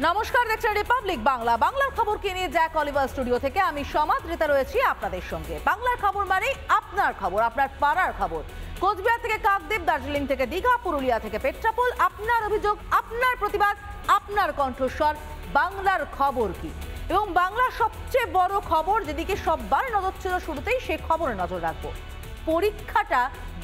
নমস্কার, দেখছেন রিপাবলিক বাংলা। বাংলার খবরকে নিয়ে জ্যাক অলিভার স্টুডিও থেকে আমি সমাদৃতা রয়েছি আপনাদের সঙ্গে। বাংলার খবর মানে আপনার খবর, আপনার পাড়ার খবর। কোচবিহার থেকে কাকদ্বীপ, দার্জিলিং থেকে দীঘা, পুরুলিয়া থেকে পেট্রাপোল, আপনার অভিযোগ, আপনার প্রতিবাদ, আপনার কণ্ঠস্বর। বাংলার খবর কি এবং বাংলার সবচেয়ে বড় খবর, যেদিকে সববার নজর ছিল শুরুতেই, সে খবরে নজর রাখবো। পরীক্ষাটা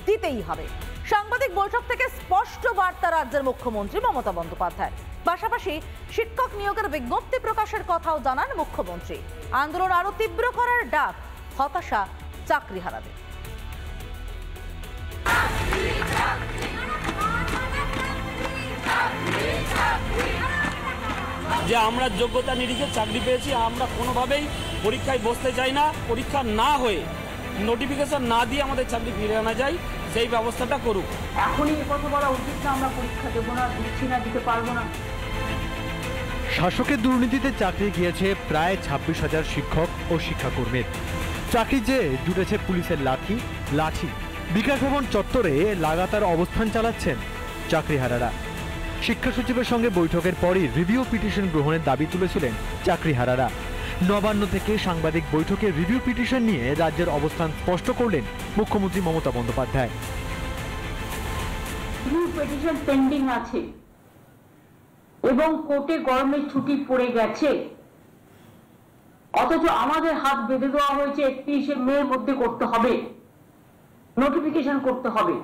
দিতেই হবে। সাংবাদিক বৈঠক থেকে স্পষ্ট বার্তা রাজ্যের মুখ্যমন্ত্রী মমতা বন্দ্যোপাধ্যায়। পাশাপাশি শিক্ষক নিয়োগের বিজ্ঞপ্তি প্রকাশের কথাও জানান মুখ্যমন্ত্রী। আন্দোলন আরো তীব্র করার ডাক, হতাশা চাকরিহারাদের। যে আমরা যোগ্যতা নিরিখে চাকরি পেয়েছি, আমরা কোনোভাবেই পরীক্ষায় বসতে চাই না। পরীক্ষা না হয়ে নোটিফিকেশন না দিয়ে আমাদের চাকরি ফিরে আনা যায়, সেই ব্যবস্থাটা করুক। এখনই কথা বলা উচিত না আমরা পরীক্ষা দেবো না, দিচ্ছি না, দিতে পারবো না। শাসকের দুর্নীতিতে চাকরি গিয়েছে প্রায় 26,000 শিক্ষক ও শিক্ষাকর্মীর। চাকরি যে জুটেছে পুলিশের লাঠি। বিকাশ ভবন চত্বরে লাগাতার অবস্থান চালাচ্ছেন চাকরিহারারা। শিক্ষা সচিবের সঙ্গে বৈঠকের পরই রিভিউ পিটিশন গ্রহণের দাবি তুলেছিলেন চাকরিহারারা। নবান্ন থেকে সাংবাদিক বৈঠকে রিভিউ পিটিশন নিয়ে রাজ্যের অবস্থান স্পষ্ট করলেন মুখ্যমন্ত্রী Mamata Bandyopadhyay. Review petition pending আছে এবং কোর্টে গরমের ছুটি পড়ে গেছে, অথচ আমাদের হাত বেঁধে দেওয়া হয়েছে 31শে মের মধ্যে করতে হবে, নোটিফিকেশন করতে হবে।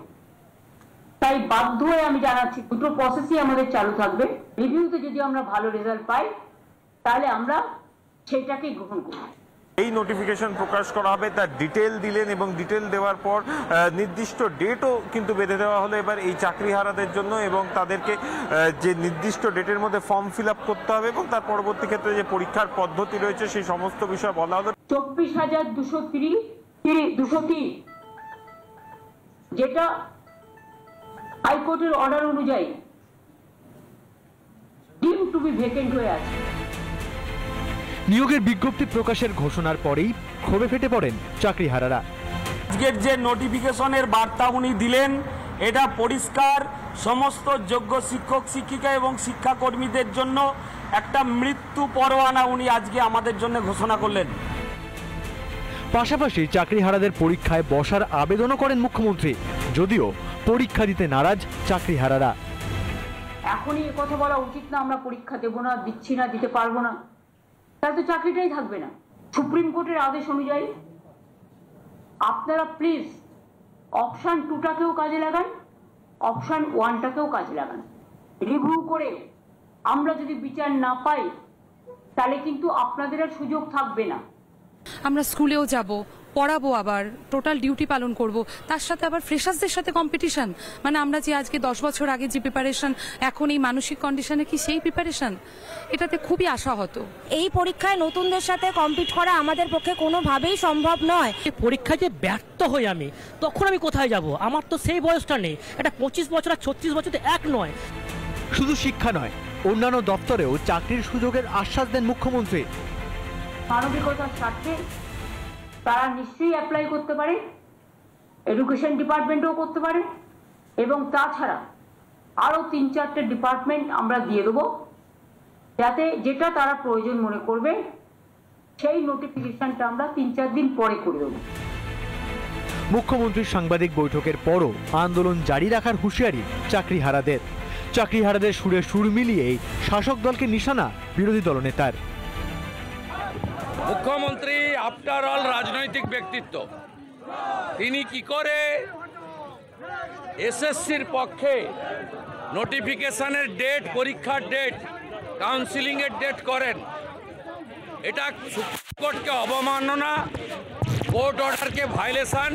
তাই বাধ্য হয়ে আমি জানাচ্ছি, দুটো প্রসেসই আমাদের চালু থাকবে। রিভিউতে যদি আমরা ভালো রেজাল্ট পাই তাহলে আমরা সেটাকে গ্রহণ করব। এই নোটিফিকেশন প্রকাশ করা হবে, তার ডিটেল দিলেন এবং ডিটেল দেওয়ার পর নির্দিষ্ট ডেটও কিন্তু বেঁধে দেওয়া হলো এবার এই চাকরিহারাদের জন্য, এবং তাদেরকে যে নির্দিষ্ট ডেটের মধ্যে ফর্ম ফিল আপ করতে হবে এবং তার পরবর্তী ক্ষেত্রে যে পরীক্ষার পদ্ধতি রয়েছে সেই সমস্ত বিষয় বলা হলো। 24,203 যেটা হাইকোর্টের অর্ডার অনুযায়ী ডিম টু বি ভ্যাকেন্ট হয়ে আছে। নিয়োগের বিজ্ঞপ্তি প্রকাশের ঘোষণার পরেই ক্ষোভে ফেটে পড়েন চাকরিহারারা। আজকের যে নোটিফিকেশনের বার্তা উনি দিলেন, এটা পরিষ্কার সমস্ত যোগ্য শিক্ষক শিক্ষিকা এবং শিক্ষাকর্মীদের জন্য একটা মৃত্যু পরোয়ানা উনি আজকে আমাদের জন্য ঘোষণা করলেন। পাশাপাশি চাকরিহারাদের পরীক্ষায় বসার আবেদনও করেন মুখ্যমন্ত্রী, যদিও পরীক্ষা দিতে নারাজ চাকরিহারারা। এখনই কথা বলা উচিত না আমরা পরীক্ষা দেবো না, দিচ্ছি না, দিতে পারবো না, তাহলে তো চাকরিটাই থাকবে না। সুপ্রিম কোর্টের আদেশ অনুযায়ী আপনারা প্লিজ অপশন 2টাকেও কাজে লাগান, অপশন 1টাকেও কাজে লাগান। রিভিউ করে আমরা যদি বিচার না পাই তাহলে কিন্তু আপনাদের আর সুযোগ থাকবে না। আমরা স্কুলেও যাব, পড়াবো, আবার টোটাল ডিউটি পালন করব, তার সাথে আবার ফ্রেশার্সদের সাথে কম্পিটিশন। মানে আমরা যে আজকে 10 বছর আগে যে প্রিপারেশন, এখন এই মানসিক কন্ডিশনে কি সেই প্রিপারেশন? এটাতে খুবই আশাহত। এই পরীক্ষায় নতুনদের সাথে কম্পিট করা আমাদের পক্ষে কোনোভাবেই সম্ভব নয়। পরীক্ষায় যে ব্যর্থ হই আমি, তখন আমি কোথায় যাব? আমার তো সেই বয়সটা নেই। এটা 25 বছর আর 36 বছর এক নয়। শুধু শিক্ষা নয়, অন্যান্য দপ্তরেও চাকরির সুযোগের আশ্বাস দেন মুখ্যমন্ত্রী। মানবিকতার স্বার্থে তারা নিশ্চয়ই অ্যাপ্লাই করতে পারে, এডুকেশন ডিপার্টমেন্টও করতে পারে, এবং তাছাড়া আরও 3-4টে ডিপার্টমেন্ট আমরা দিয়ে দেবো, যাতে যেটা তারা প্রয়োজন মনে করবে সেই নোটিফিকেশনটা আমরা 3-4 দিন পরে করে দেবো। মুখ্যমন্ত্রীর সাংবাদিক বৈঠকের পরও আন্দোলন জারি রাখার হুঁশিয়ারি চাকরিহারাদের সুরে সুর মিলিয়েই শাসক দলকে নিশানা বিরোধী দলনেতার। মুখ্যমন্ত্রী আফটার অল রাজনৈতিক ব্যক্তিত্ব, তিনি কি করে এসএসসির পক্ষে নোটিফিকেশনের ডেট, পরীক্ষার ডেট, কাউন্সিলিংয়ের ডেট করেন? এটা সুপ্রিম কোর্টকে অবমাননা, কোর্ট অর্ডারকে ভায়োলেশন।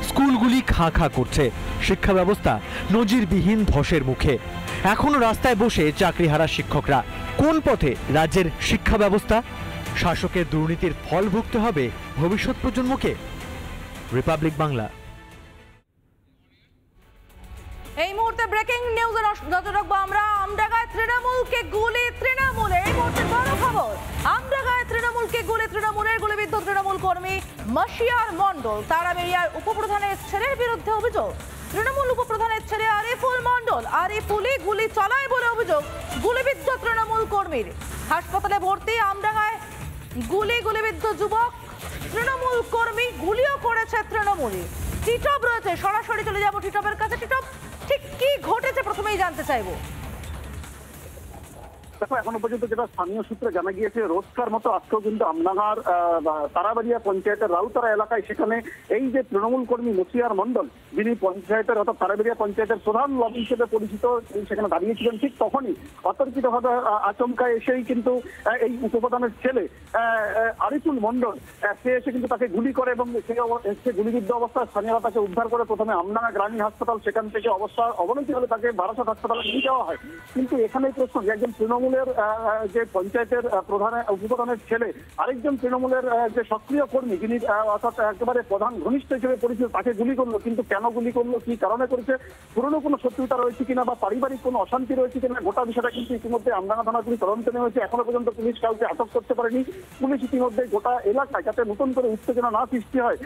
স্কুলগুলি খা করছে, শিক্ষা ব্যবস্থা নজিরবিহীন ধসের মুখে। এখনো রাস্তায় বসে চাকরিহারা শিক্ষকরা। কোন পথে রাজ্যের শিক্ষা ব্যবস্থা? শাসকের দুর্নীতির ফল ভুগতে হবে ভবিষ্যৎ প্রজন্মকে। রিপাবলিক বাংলা। এই মুহূর্তে ব্রেকিং নিউজে নজর রাখবো আমরা। আমডাঙ্গায় তৃণমূলকে গুলি, তৃণমূলের এই মুহূর্তে বড় খবর। আমডাঙ্গায় তৃণমূলকে গুলি, তৃণমূলের গুলিবিদ্ধ তৃণমূল কর্মী মাসিয়ার মণ্ডল। তারাবেড়িয়ার উপপ্রধানের ছেলের বিরুদ্ধে অভিযোগ, তৃণমূল উপপ্রধানের ছেলে আরিফুল মণ্ডল, আরিফুলই গুলি চালায় বলে অভিযোগ গুলিবিদ্ধ তৃণমূল কর্মীর। হাসপাতালে ভর্তি আমডাঙ্গায় গুলিবিদ্ধ যুবক তৃণমূল কর্মী, গুলিও করেছে তৃণমূলই। টিটপ রয়েছে, সরাসরি চলে যাব টিটপের কাছে। টিটপ, ঠিক কি ঘটেছে প্রথমেই জানতে চাইবো। দেখো, এখনো পর্যন্ত যেটা স্থানীয় সূত্রে জানা গিয়েছে, রোজকার মতো আজকেও কিন্তু আমডাঙ্গার তারাবাড়িয়া পঞ্চায়েতের রাউতারা এলাকায় সেখানে এই যে তৃণমূল কর্মী মসিয়ার মণ্ডল, যিনি পঞ্চায়েতের অর্থাৎ তারাবাড়িয়া পঞ্চায়েতের প্রধান লবি হিসেবে পরিচিত, সেখানে দাঁড়িয়েছিলেন। ঠিক তখনই অতর্কিতভাবে আচমকা এসেই কিন্তু এই উপপ্রধানের ছেলে আরিফুল মণ্ডল সে এসে কিন্তু তাকে গুলি করে এবং সে গুলিবিদ্ধ অবস্থায় স্থানীয়রা তাকে উদ্ধার করে প্রথমে আমডাঙ্গা গ্রামীণ হাসপাতাল, সেখান থেকে অবস্থা অবনতি হলে তাকে বারাসত হাসপাতালে নিয়ে যাওয়া হয়। কিন্তু এখানেই প্রশ্ন যে একজন তৃণমূলের যে পঞ্চায়েতের উপপ্রধানের ছেলে আরেকজন তৃণমূলের যে সক্রিয় কর্মী, যিনি অর্থাৎ একেবারে প্রধান ঘনিষ্ঠ হিসেবে পরিচিত, তাকে গুলি করলো। কিন্তু কেন গুলি করলো, কি কারণে করেছে, পুরনো কোনো শত্রুতা রয়েছে কিনা বা পারিবারিক কোনো অশান্তি রয়েছে কিনা, গোটা বিষয়টা কিন্তু ইতিমধ্যে আমডাঙ্গা থানা পুলিশ তদন্তে নেমেছে। এখনো পর্যন্ত পুলিশ কাউকে আটক করতে পারেনি। পুলিশ ইতিমধ্যে গোটা এলাকায় যাতে নতুন করে উত্তেজনা না সৃষ্টি হয়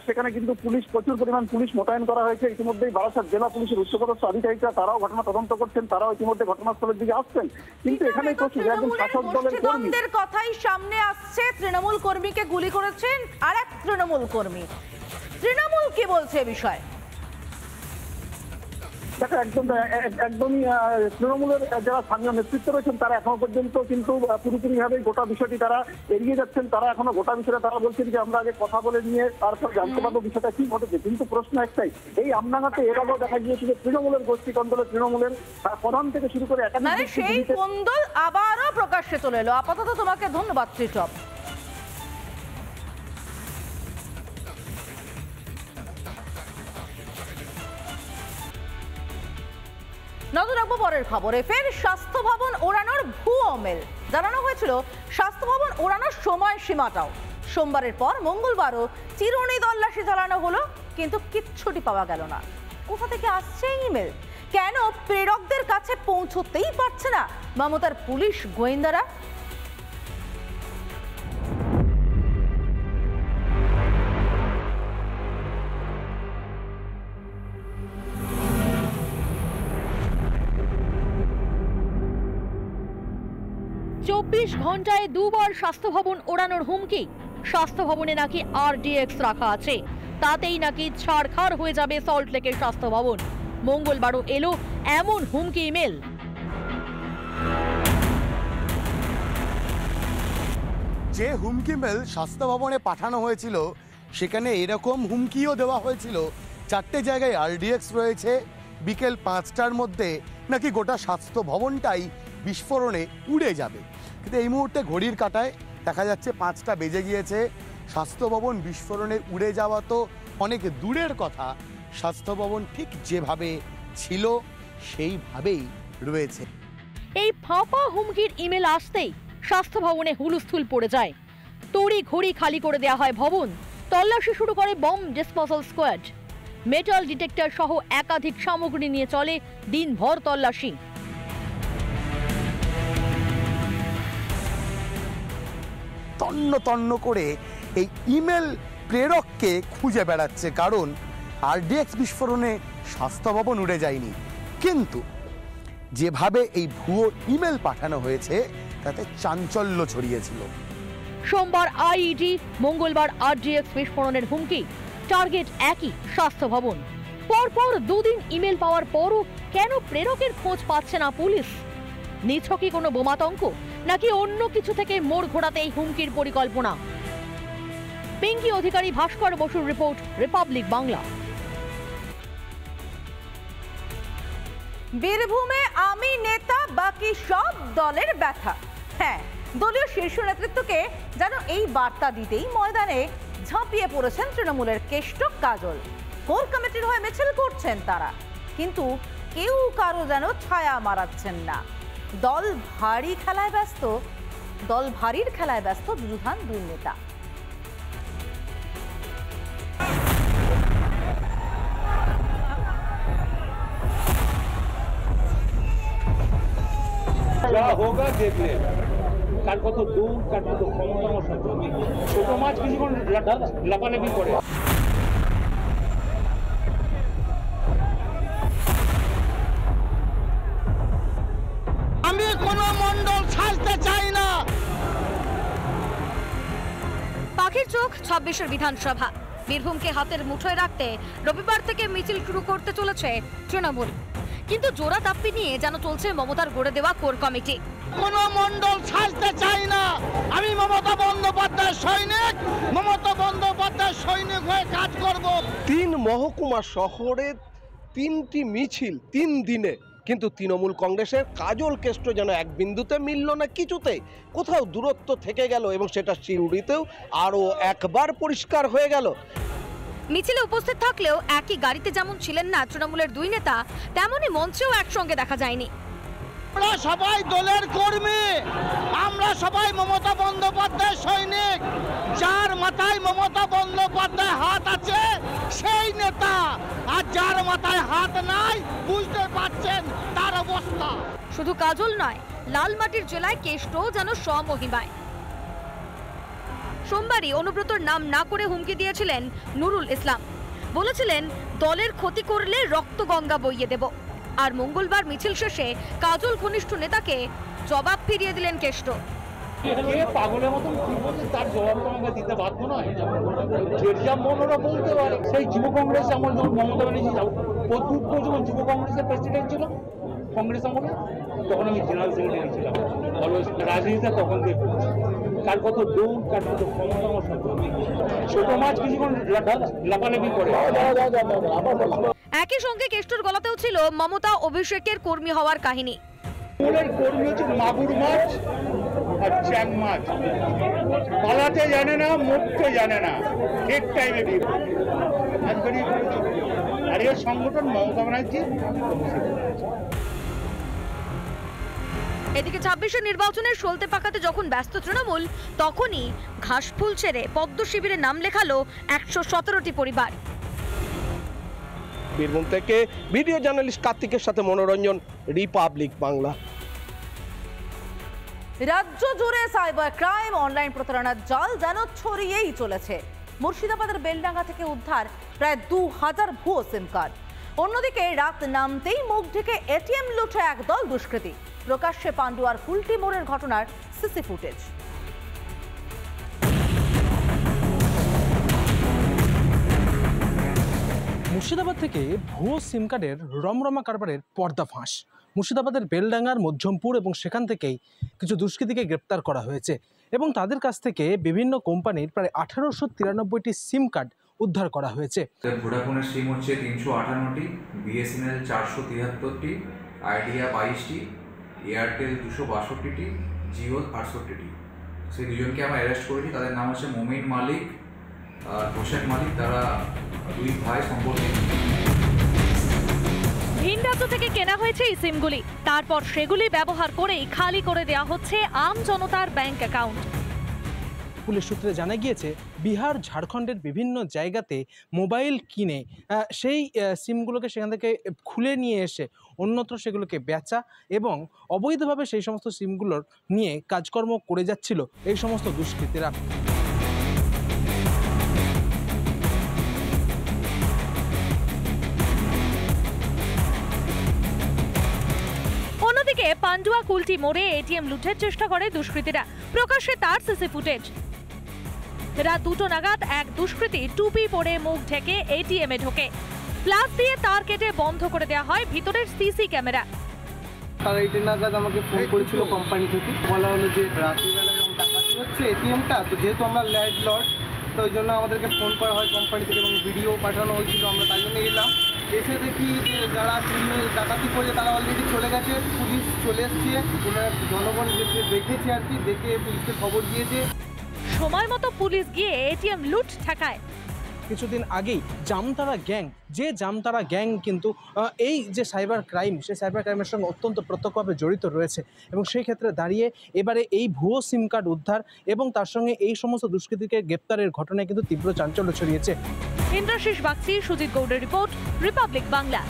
সেখানে কিন্তু পুলিশ প্রচুর পরিমাণ পুলিশ মোতায়েন করা হয়েছে। ইতিমধ্যেই বারাসাত জেলা পুলিশের উচ্চপদস্থ আধিকারিকরা তারাও ঘটনা তদন্ত করছেন, তারাও ইতিমধ্যে ঘটনাস্থলের দিকে আসছেন। কিন্তু এখানে তৃণমূলের কথাই সামনে আসছে, তৃণমূল কর্মীকে গুলি করেছেন আর এক তৃণমূল কর্মী। তৃণমূল কি বলছে বিষয়? দেখো, একদমই তৃণমূলের যারা স্থানীয় নেতৃত্ব রয়েছেন তারা এখনো পর্যন্ত কিন্তু পুরোপুরিভাবে গোটা বিষয়টি তারা এড়িয়ে যাচ্ছেন। তারা এখনো গোটা বিষয়টা তারা বলছেন যে আমরা আগে কথা বলে নিয়ে তারপর জানতে পারবো বিষয়টা কি ঘটেছে। কিন্তু প্রশ্ন একটাই, এই আমডাঙ্গাতে এর আগেও দেখা গিয়েছে যে তৃণমূলের গোষ্ঠী কন্দলে তৃণমূলের প্রধান থেকে শুরু করে সেই কন্দল আবারও প্রকাশ্যে চলে এলো। আপাতত তোমাকে ধন্যবাদ টিটপ। নজর রাখবো পরের খবরে। ফের স্বাস্থ্য ভবন ওড়ানোর ভুয়ো মেল। জানানো হয়েছিল স্বাস্থ্য ভবন ওড়ানোর সময় সীমাটাও। সোমবারের পর মঙ্গলবারও চিরুনি তল্লাশি চালানো হলো, কিন্তু কিচ্ছুটি পাওয়া গেল না। কোথা থেকে আসছে ইমেল? কেন প্রেরকদের কাছে পৌঁছতেই পারছে না মমতার পুলিশ গোয়েন্দারা? চব্বিশ ঘন্টায় দুবার স্বাস্থ্য ভবন ওড়ানোর হুমকি। স্বাস্থ্য ভবনে নাকি RDX রাখা আছে, তাতেই নাকি ছাড়খাড় হয়ে যাবে সল্টলেকের স্বাস্থ্য ভবন। মঙ্গলবারও এলো এমন হুমকি ইমেল। যে হুমকি মেল স্বাস্থ্য ভবনে পাঠানো হয়েছিল সেখানে এরকম হুমকিও দেওয়া হয়েছিল, 4টে জায়গায় RDX রয়েছে, বিকেল 5টার মধ্যে নাকি গোটা স্বাস্থ্য ভবনটাই বিস্ফোরণে উড়ে যাবে। কিন্তু এই মুহূর্তে ঘড়ির কাঁটায় দেখা যাচ্ছে 5টা বেজে গিয়েছে। স্বাস্থ্য ভবন বিস্ফোরণে উড়ে যাওয়া তো অনেক দূরের কথা, স্বাস্থ্য ভবন ঠিক যেভাবে ছিল সেইভাবেই রয়েছে। এই ফাঁপা হুমকির ইমেল আসতেই স্বাস্থ্য ভবনে হুলস্থুল পড়ে যায়। তড়ি ঘড়ি খালি করে দেওয়া হয় ভবন। তল্লাশি শুরু করে bomb disposal squad. Metal detector সহ একাধিক সামগ্রী নিয়ে চলে দিনভর তল্লাশি। তন্ন তন্ন করে এই ইমেল প্রেরককে খুঁজে বেড়াচ্ছে, কারণ RDX বিস্ফোরণে স্বাস্থ্য ভবন উড়ে যায়নি, কিন্তু যেভাবে এই ভুয়ো ইমেল পাঠানো হয়েছে তাতে চাঞ্চল্য ছড়িয়েছিল। সোমবার IED, মঙ্গলবার RDX বিস্ফোরণের হুমকি। টার্গেট একই, স্বাস্থ্য ভবন। পরপর দুদিন ইমেল পাওয়ার পরও কেন প্রেরকের খোঁজ পাচ্ছে না পুলিশ? নিছকই কোনো বোমাতঙ্ক, নাকি অন্য কিছু থেকে মোড় ঘোরাতে এই হুমকির পরিকল্পনা? পিঙ্কি অধিকারী, ভাস্কর বসুর রিপোর্ট, রিপাবলিক বাংলা। বীরভূমে আমি নেতা, বাকি সব দলের ব্যথা। হ্যাঁ, দলীয় শীর্ষ নেতৃত্বকে যেন এই বার্তা দিতেই ময়দানে ঝাঁপিয়ে পড়েছেন তৃণমূলের কেষ্ট কাজল। কোর কমিটির হয়ে মিছিল করছেন তারা, কিন্তু কেউ কারো যেন ছায়া মারাচ্ছেন না। দল ভারীর খেলায় ব্যস্ত যুযুধান দুই নেতা। क्या होगा देख ले, কার কত দূর, কার কত ক্ষমতা, ছোট মাছ কিছুক্ষণ লাপালাপি করে। উন্মুখ 26এর বিধানসভা। বীরভূমকে হাতের মুঠোয় রাখতে রবিবার থেকে মিছিল শুরু করতে চলেছে তৃণমূল। কিন্তু জোড়া তাপ্পি নিয়ে যেন চলছে মমতার গড়ে দেওয়া কোর কমিটি। কোন মন্ডল সাজতে চাই না, আমি মমতা বন্দ্যোপাধ্যায় সৈনিক, মমতা বন্দ্যোপাধ্যায় সৈনিক হয়ে কাজ করব। 3 মহকুমা শহরে 3টি মিছিল 3 দিনে, কিন্তু তৃণমূল কংগ্রেসের কাজল কেষ্ট যেন এক বিন্দুতে মিলল না, কিছুতেই কোথাও দূরত্ব থেকে গেল এবং সেটা সিউড়িতেও আরও একবার পরিষ্কার হয়ে গেল। মিছিলে উপস্থিত থাকলেও একই গাড়িতে যেমন ছিলেন না তৃণমূলের দুই নেতা, তেমনই মঞ্চেও একসঙ্গে দেখা যায়নি। আমরা সবাই দলের কর্মী, আমরা সবাই মমতা বন্দ্যোপাধ্যায় সৈনিক। যার মাথায় মমতা বন্দ্যোপাধ্যায় হাত আছে সেই নেতা, আর যার মাথায় হাত নাই বুঝতে পারছেন তার অবস্থা। শুধু কাজল নয়, লালমাটির জেলায় কেষ্টও যেন স্বমহিমায়। সোমবারই অনুব্রতর নাম না করে হুমকি দিয়েছিলেন নুরুল ইসলাম, বলেছিলেন দলের ক্ষতি করলে রক্ত গঙ্গা বইয়ে দেব। আর মঙ্গলবার মিছিল শেষে কাজল ঘনিষ্ঠ নেতাকে জবাব ফিরিয়ে দিলেন কেষ্ট। পাগলের মতন কি বলছে তার জবাব তো আমাকে দিতে বাধ্য নয়। যেটা মন ওরা বলতে পারে। সেই যুব কংগ্রেস আমল যখন মমতা ব্যানার্জি যখন যুব কংগ্রেসের প্রেসিডেন্ট ছিল কংগ্রেস আমলে, তখন আমি জেনারেল সেক্রেটারি ছিলাম। রাজনীতিতে তখন দিয়ে কার কত দৌড়, কার কত ক্ষমতা আমার সঙ্গে ছোট মাছ কিছুক্ষণ লাফালাফি করে। একই সঙ্গে কেষ্টর গলাতেও ছিল মমতা অভিষেকের কর্মী হওয়ার কাহিনী। কর্মী হচ্ছে মাগুর মাছ আর চ্যাং মাছ, পালাতে জানে না, মরতে জানে না, ঠিক টাইমে আর এর সংগঠন মমতা ব্যানার্জি। এদিকে 26এর নির্বাচনের সলতে পাকাতে যখন ব্যস্ত তৃণমূল, তখনই ঘাসফুল ছেড়ে পদ্ম শিবিরে নাম লেখালো 117টি পরিবার। বীরভূম থেকে ভিডিও জার্নালিস্ট কার্তিকের সাথে মনোরঞ্জন, রিপাবলিক বাংলা। রাজ্য জুড়ে সাইবার ক্রাইম, অনলাইন প্রতারণার জাল যেন ছড়িয়েই চলেছে। মুর্শিদাবাদের বেলডাঙ্গা থেকে উদ্ধার প্রায় 2000 ভুয়ো সিম কার্ড। অন্যদিকে রাত নামতেই মুখ ঢেকে এটিএম লুটে একদল দুষ্কৃতী। প্রকাশ্যে পান্ডুয়ার কুলটি মোড়ের ঘটনার সিসি ফুটেজ। মুর্শিদাবাদ থেকে ভুয়ো সিম কার্ডের রমরমা কারবারের পর্দাফাঁস। মুর্শিদাবাদের বেলডাঙ্গার মধ্যমপুর এবং সেখান থেকেই কিছু দুষ্কৃতীকে গ্রেপ্তার করা হয়েছে এবং তাদের কাছ থেকে বিভিন্ন কোম্পানির প্রায় 1893টি সিম কার্ড উদ্ধার করা হয়েছে। ভোডাফোনের সিম হচ্ছে 358টি, বিএসএনএল 473টি, আইডিয়া 22টি, এয়ারটেল 262টি, জিও 68টি। সেই দুজনকে আমরা অ্যারেস্ট করেছি। তাদের নাম হচ্ছে মোমিন মালিক আর হোসেন মালিক। তারা দুই ভাই সম্পর্কে। ভিন রাজ্য থেকে কেনা হয়েছে এই সিমগুলি, তারপর সেগুলি ব্যবহার করেই খালি করে দেওয়া হচ্ছে আম জনতার ব্যাংক অ্যাকাউন্ট। পুলিশ সূত্রে জানা গিয়েছে বিহার, ঝাড়খণ্ডের বিভিন্ন জায়গাতে মোবাইল কিনে সেই সিমগুলোকে সেখান থেকে খুলে নিয়ে এসে অন্যত্র সেগুলোকে বেচা এবং অবৈধভাবে সেই সমস্ত সিমগুলোর নিয়ে কাজকর্ম করে যাচ্ছিল এই সমস্ত দুষ্কৃতীরা। অন্যদিকে পান্ডুয়া কুলটি মোড়ে এটিএম লুটের চেষ্টা করে দুষ্কৃতীরা। প্রকাশ্যে তার সিসি ফুটেজ। রাত 2টো নাগাদ এক দুষ্কৃতী টুপি পরে মুখ ঢেকে এটিএমে ঢোকে। প্লাস দিয়ে তার কেটে বন্ধ করে দেওয়া হয় ভিতরের সিসি ক্যামেরা। তার 8 নাগাদ আমাকে ফোন করেছিল কোম্পানি থেকে, বলা হলো যে রাত্রিবেলা যখন ডাকাতি হচ্ছে এটিএমটা, তো যেহেতু আমরা ল্যান্ডলর্ড তো ওই জন্য আমাদেরকে ফোন করা হয় কোম্পানি থেকে এবং ভিডিও পাঠানো হয়েছিল। আমরা তাই জন্য এলাম, এসে দেখি যে যারা ডাকাতি করে তারা অলরেডি চলে গেছে। পুলিশ চলে এসছে, জনগণ দেখেছে আর কি, দেখে পুলিশকে খবর দিয়েছে। সময় মতো পুলিশ গিয়ে এটিএম লুট ঠেকায়। কিছুদিন আগেই জামতারা গ্যাং, যে জামতারা গ্যাং কিন্তু এই যে সাইবার ক্রাইম, সেই সাইবার ক্রাইমের সঙ্গে অত্যন্ত প্রত্যক্ষভাবে জড়িত রয়েছে এবং সেই ক্ষেত্রে দাঁড়িয়ে এবারে এই ভুয়ো সিম কার্ড উদ্ধার এবং তার সঙ্গে এই সমস্ত দুষ্কৃতীকে গ্রেপ্তারের ঘটনায় কিন্তু তীব্র চাঞ্চল্য ছড়িয়েছে। ইন্দ্রাশিস বাগচি, সুজিত গৌড়ের রিপোর্ট, রিপাবলিক বাংলা।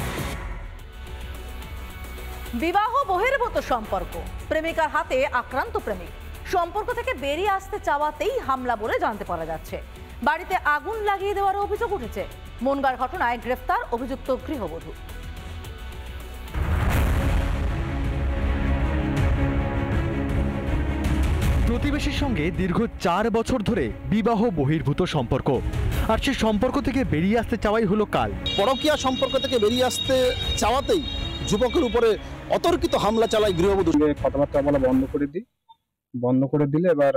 বিবাহ বহির্ভূত সম্পর্ক, প্রেমিকার হাতে আক্রান্ত প্রেমিক। সম্পর্ক থেকে বেরিয়ে আসতে চাওয়াতেই হামলা বলে জানতে পারা যাচ্ছে। বাড়িতে আগুন লাগিয়ে দেওয়ার অভিযোগ উঠেছে। মনগার ঘটনায় গ্রেফতার অভিযুক্ত গৃহবধূ। প্রতিবেশীর সঙ্গে দীর্ঘ 4 বছর ধরে বিবাহ বহির্ভূত সম্পর্ক, আর সে সম্পর্ক থেকে বেরিয়ে আসতে চাওয়াই হলো কাল। পরকীয়া সম্পর্ক থেকে বেরিয়ে আসতে চাওয়াতেই যুবকের উপরে অতর্কিত হামলা চালায় গৃহবধূ। কথাবার্তা বলা বন্ধ করে দিলে এবার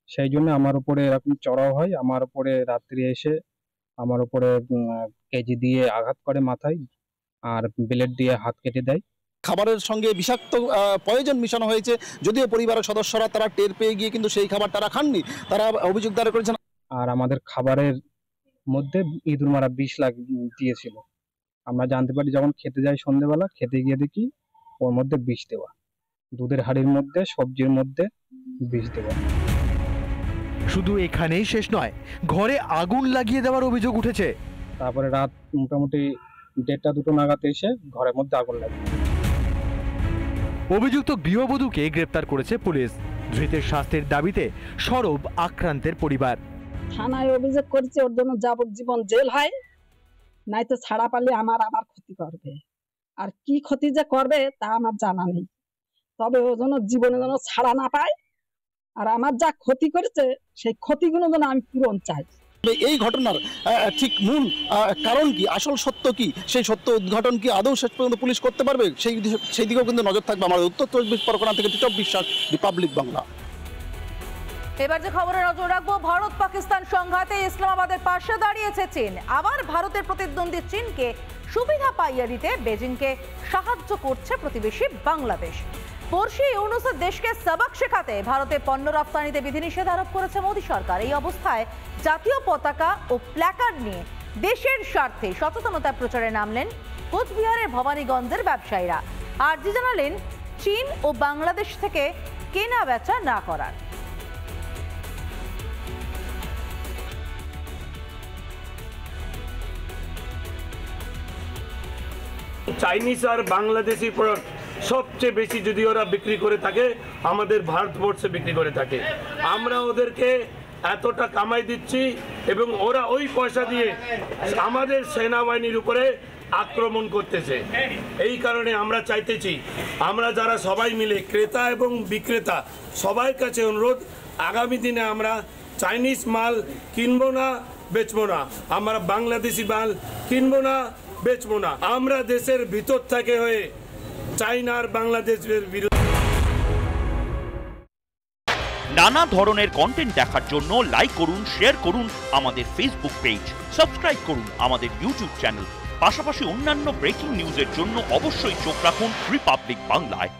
সেই জন্য আমার উপরে এরকম চড়াও হয়। আমার উপরে রাত্রি এসে আমার উপরে কেজি দিয়ে আঘাত করে মাথায়, আর ব্লেড দিয়ে হাত কেটে দেয়। খাবারের সঙ্গে বিষাক্ত পয়জন মিশানো হয়েছে, যদিও পরিবারের সদস্যরা তারা টের পেয়ে গিয়ে কিন্তু সেই খাবার তারা খাননি, তারা অভিযোগ দায়ের করেছেন। আর আমাদের খাবারের মধ্যে ইঁদুর মারা বিষ দিয়েছিল। আমরা জানতে পারি যখন খেতে যাই সন্ধ্যেবেলা, খেতে গিয়ে দেখি ওর মধ্যে বিষ দেওয়া, দুধের হাঁড়ির মধ্যে সবজির মধ্যে বিষ দেওয়া। শুধু এখানেই শেষ নয়, ঘরে আগুন লাগিয়ে দেওয়ার অভিযোগ উঠেছে। তারপরে রাত মোটামুটি 1:30-2 নাগাদ এসে ঘরের মধ্যে আগুন লাগিয়ে। অভিযুক্ত গৃহবধূকে গ্রেপ্তার করেছে পুলিশ। ধৃতের শাস্তির দাবিতে সরব আক্রান্তের পরিবার। থানায় অভিযোগ করেছে ওর জন্য যাবজ্জীবন জেল হয়, নাই তো ছাড়া পালে আমার আবার ক্ষতি করবে। আর কি ক্ষতি যে করবে তা আমার জানা নেই, তবে ও যেন জীবনে যেন ছাড়া না পায়, আর আমার যা ক্ষতি করেছে সেই ক্ষতিগুলো যেন আমি পূরণ চাই। এই ঘটনার ঠিক মূল কারণ কি, আসল সত্য কি, সেই সত্য উদ্ঘাটন কি আদৌ শেষ পর্যন্ত পুলিশ করতে পারবে, সেই দিকেও কিন্তু নজর থাকবে আমাদের উত্তর 24 পরগনা থেকে টিটপ বিশ্বাস, রিপাবলিক বাংলা। এবার যে খবরে নজর রাখবো, ভারত পাকিস্তান সংঘাতে ইসলামাবাদের পাশে দাঁড়িয়েছে চীন। আবার ভারতের প্রতিদ্বন্দ্বী চীনকে সুবিধা পাইয়ে দিতে বেজিংকে সাহায্য করছে প্রতিবেশী বাংলাদেশ। পড়শি ইউনুসের দেশকে সবক শেখাতে ভারতে পণ্য রপ্তানিতে বিধিনিষেধ আরোপ করেছে মোদী সরকার। এই অবস্থায় জাতীয় পতাকা ও প্ল্যাকার্ড নিয়ে দেশের স্বার্থে সচেতনতা প্রচারে নামলেন কোচবিহারের ভবানীগঞ্জের ব্যবসায়ীরা। আর্জি জানালেন চীন ও বাংলাদেশ থেকে কেনা বেচা না করার। চাইনিজ আর বাংলাদেশি প্রোডাক্ট সবচেয়ে বেশি যদি ওরা বিক্রি করে থাকে, আমাদের ভারতবর্ষে বিক্রি করে থাকে। আমরা ওদেরকে এতটা কামাই দিচ্ছি এবং ওরা ওই পয়সা দিয়ে আমাদের সেনাবাহিনীর উপরে আক্রমণ করতেছে। এই কারণে আমরা চাইতেছি, আমরা যারা সবাই মিলে ক্রেতা এবং বিক্রেতা সবার কাছে অনুরোধ, আগামী দিনে আমরা চাইনিজ মাল কিনবো না, বেচবো না, আমরা বাংলাদেশি মাল কিনবো না, বেচবো না। আমরা দেশের ভিতর থেকে হয়ে চাইনার বাংলাদেশের বিরুদ্ধে। নানা ধরনের কন্টেন্ট দেখার জন্য লাইক করুন, শেয়ার করুন আমাদের ফেসবুক পেজ, সাবস্ক্রাইব করুন আমাদের ইউটিউব চ্যানেল। পাশাপাশি অন্যান্য ব্রেকিং নিউজের জন্য অবশ্যই চোখ রাখুন রিপাবলিক বাংলায়।